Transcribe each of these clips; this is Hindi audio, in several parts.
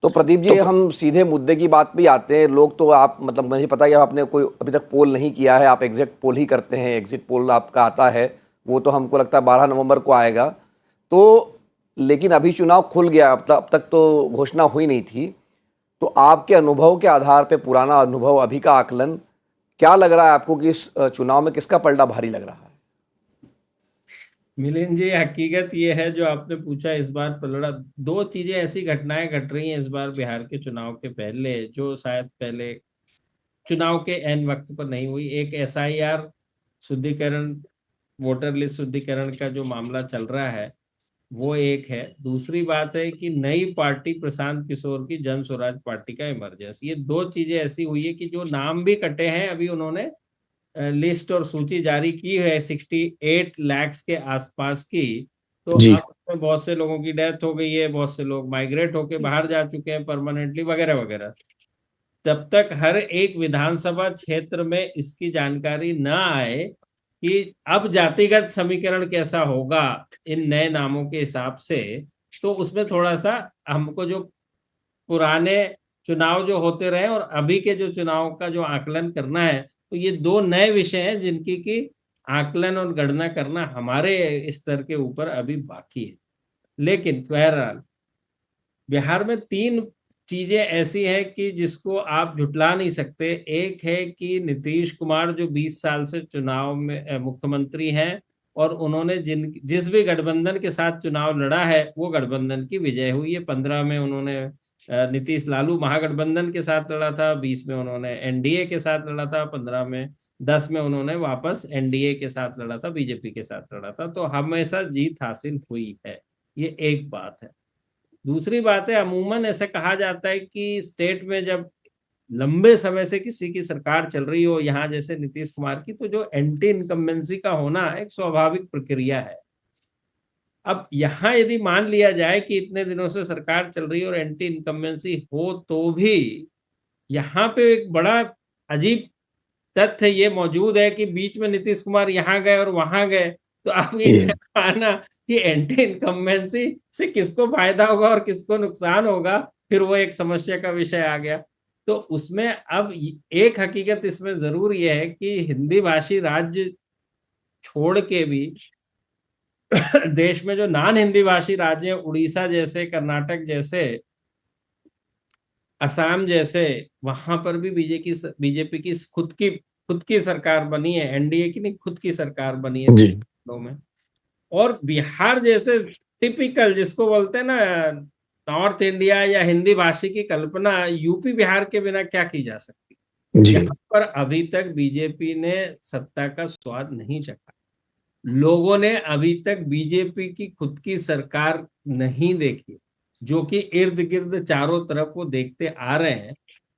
तो प्रदीप जी, तो हम सीधे मुद्दे की बात पे ही आते हैं। लोग तो आप मतलब मुझे पता है कि आपने कोई अभी तक पोल नहीं किया है, आप एग्जिट पोल ही करते हैं। एग्जिट पोल आपका आता है, वो तो हमको लगता है 12 नवंबर को आएगा। तो लेकिन अभी चुनाव खुल गया, अब तक तो घोषणा हुई नहीं थी। तो आपके अनुभव के आधार पे, पुराना अनुभव, अभी का आकलन, क्या लग रहा है आपको कि इस चुनाव में किसका पलड़ा भारी लग रहा है? मिलिंद जी, हकीकत ये है जो आपने पूछा। इस बार पलड़ा, दो चीजें ऐसी घटनाएं घट रही हैं इस बार बिहार के चुनाव के पहले, जो शायद पहले चुनाव के एन वक्त पर नहीं हुई। एक एसआईआर शुद्धिकरण, वोटर लिस्ट शुद्धिकरण का जो मामला चल रहा है, वो एक है। दूसरी बात है कि नई पार्टी प्रशांत किशोर की जन स्वराज पार्टी का इमरजेंस। ये दो चीजें ऐसी हुई है कि जो नाम भी कटे हैं, अभी उन्होंने लिस्ट और सूची जारी की है 68 लाख के आसपास की। तो जी। अब उसमें बहुत से लोगों की डेथ हो गई है, बहुत से लोग माइग्रेट होके बाहर जा चुके हैं परमानेंटली, वगैरह वगैरह। तब तक हर एक विधानसभा क्षेत्र में इसकी जानकारी न आए कि अब जातिगत समीकरण कैसा होगा इन नए नामों के हिसाब से, तो उसमें थोड़ा सा हमको जो पुराने चुनाव जो होते रहे और अभी के जो चुनाव का जो आकलन करना है, तो ये दो नए विषय हैं जिनकी की आकलन और गणना करना हमारे स्तर के ऊपर अभी बाकी है। लेकिन बहरहाल बिहार में तीन चीजें ऐसी हैं कि जिसको आप झुटला नहीं सकते। एक है कि नीतीश कुमार जो 20 साल से चुनाव में मुख्यमंत्री हैं, और उन्होंने जिस भी गठबंधन के साथ चुनाव लड़ा है वो गठबंधन की विजय हुई है। 15 में उन्होंने नीतीश लालू महागठबंधन के साथ लड़ा था, 20 में उन्होंने एनडीए के साथ लड़ा था, 15 में 10 में उन्होंने वापस एनडीए के साथ लड़ा था, बीजेपी के साथ लड़ा था। तो हमेशा जीत हासिल हुई है, ये एक बात है। दूसरी बात है, अमूमन ऐसा कहा जाता है कि स्टेट में जब लंबे समय से किसी की सरकार चल रही हो, यहाँ जैसे नीतीश कुमार की, तो जो एंटी इनकम्बेंसी का होना एक स्वाभाविक प्रक्रिया है। अब यहाँ यदि मान लिया जाए कि इतने दिनों से सरकार चल रही है और एंटी इनकम्बेंसी हो, तो भी यहाँ पे एक बड़ा अजीब तथ्य ये मौजूद है कि बीच में नीतीश कुमार यहाँ गए और वहां गए। तो आप ये ये कहना कि एंटी इनकम्बेंसी से किसको फायदा होगा और किसको नुकसान होगा, फिर वो एक समस्या का विषय आ गया। तो उसमें अब एक हकीकत इसमें जरूर ये है कि हिंदी भाषी राज्य छोड़ के भी देश में जो नॉन हिंदी भाषी राज्य हैं, उड़ीसा जैसे, कर्नाटक जैसे, असम जैसे, वहां पर भी बीजेपी की खुद की सरकार बनी है। एनडीए की नहीं, खुद की सरकार बनी है जी। में। और बिहार जैसे टिपिकल जिसको बोलते हैं ना नॉर्थ इंडिया या हिंदी भाषी की कल्पना, यूपी बिहार के बिना क्या की जा सकती। जी। यहाँ पर अभी तक बीजेपी ने सत्ता का स्वाद नहीं चखा। लोगों ने अभी तक बीजेपी की खुद की सरकार नहीं देखी, जो कि इर्द गिर्द चारों तरफ वो देखते आ रहे हैं।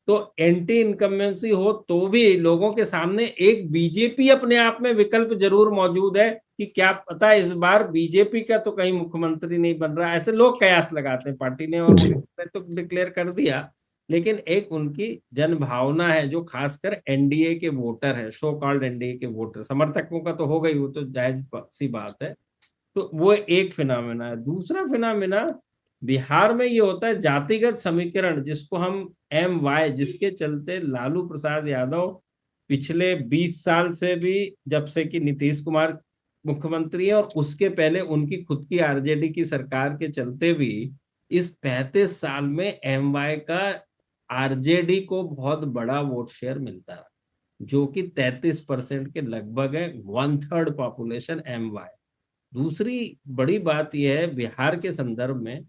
तो एंटी इनकम्बेंसी हो तो भी लोगों के सामने एक बीजेपी अपने आप में विकल्प जरूर मौजूद है कि क्या पता इस बार बीजेपी का तो कहीं मुख्यमंत्री नहीं बन रहा। ऐसे लोग कयास लगाते हैं। पार्टी ने और जी। उन्होंने तो डिक्लेयर कर दिया, लेकिन एक उनकी जन भावना है जो खासकर एनडीए के वोटर है, सो कॉल्ड एनडीए के वोटर, समर्थकों का तो हो गई, वो तो जायज सी बात है। तो वो एक फिनोमेना है। दूसरा फिनोमेना बिहार में ये होता है जातिगत समीकरण, जिसको हम MY, जिसके चलते लालू प्रसाद यादव पिछले 20 साल से भी, जब से कि नीतीश कुमार मुख्यमंत्री है और उसके पहले उनकी खुद की आरजेडी की सरकार के चलते भी, इस 35 साल में MY का आरजेडी को बहुत बड़ा वोट शेयर मिलता है, जो कि 33% के लगभग है, 1/3 पॉपुलेशन MY। दूसरी बड़ी बात यह है बिहार के संदर्भ में,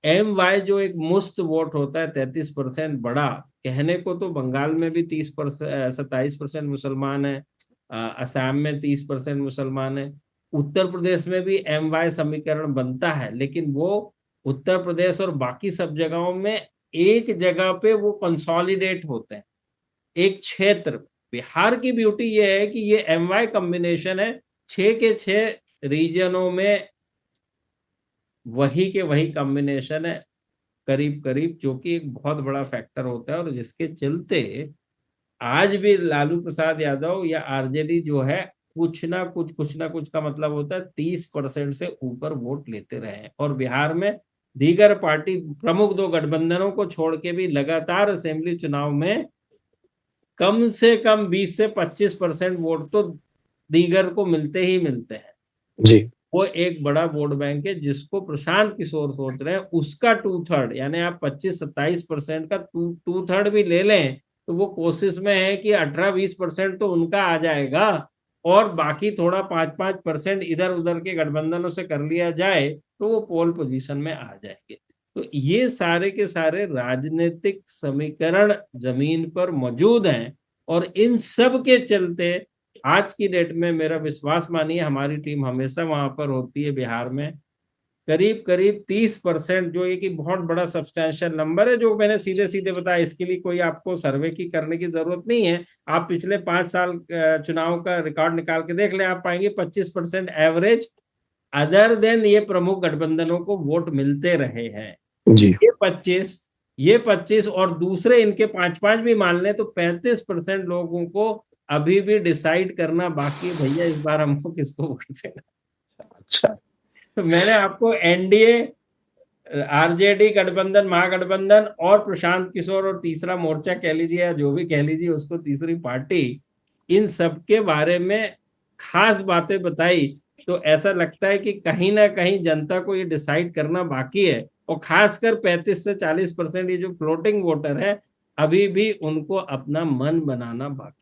MY जो एक मुश्त वोट होता है 33% बड़ा, कहने को तो बंगाल में भी 30%, 27% मुसलमान है, असम में 30% मुसलमान है, उत्तर प्रदेश में भी MY समीकरण बनता है, लेकिन वो उत्तर प्रदेश और बाकी सब जगहों में एक जगह पे वो कंसोलिडेट होते हैं, एक क्षेत्र। बिहार की ब्यूटी ये है कि ये MY कॉम्बिनेशन है, 6 के 6 रीजनों में वही के वही कॉम्बिनेशन है करीब करीब, जो कि एक बहुत बड़ा फैक्टर होता है और जिसके चलते आज भी लालू प्रसाद यादव या आरजेडी जो है, कुछ ना कुछ का मतलब होता है 30% से ऊपर वोट लेते रहे हैं। और बिहार में दीगर पार्टी प्रमुख दो गठबंधनों को छोड़ के भी लगातार असेंबली चुनाव में कम से कम 20 से 25% वोट तो दीगर को मिलते ही मिलते हैं। जी। वो एक बड़ा वोट बैंक है जिसको प्रशांत किशोर सोच रहे हैं उसका 2/3 यानी आप 25-27% का 2/3 भी ले लें तो वो कोशिश में है कि 18-20% तो उनका आ जाएगा और बाकी थोड़ा 5-5% इधर उधर के गठबंधनों से कर लिया जाए तो वो पोल पोजीशन में आ जाएंगे। तो ये सारे के सारे राजनीतिक समीकरण जमीन पर मौजूद हैं और इन सब के चलते आज की डेट में मेरा विश्वास मानिए हमारी टीम हमेशा वहां पर होती है बिहार में। करीब करीब 30% जो ये कि बहुत बड़ा सब्सटैंशियल नंबर है जो मैंने सीधे सीधे बताया, इसके लिए कोई आपको सर्वे की करने की जरूरत नहीं है। आप पिछले 5 साल चुनाव का रिकॉर्ड निकाल के देख लें, आप पाएंगे 25% एवरेज अदर देन ये प्रमुख गठबंधनों को वोट मिलते रहे हैं। जी। ये 25 और दूसरे इनके 5-5 भी मान लें तो 35% लोगों को अभी भी डिसाइड करना बाकी है, भैया इस बार हमको किसको वोट देना। अच्छा। तो मैंने आपको एनडीए, आरजेडी गठबंधन, महागठबंधन और प्रशांत किशोर और तीसरा मोर्चा कह लीजिए या जो भी कह लीजिए उसको तीसरी पार्टी, इन सब के बारे में खास बातें बताई तो ऐसा लगता है कि कहीं ना कहीं जनता को ये डिसाइड करना बाकी है और खासकर 35 से 40% ये जो फ्लोटिंग वोटर है अभी भी उनको अपना मन बनाना बाकी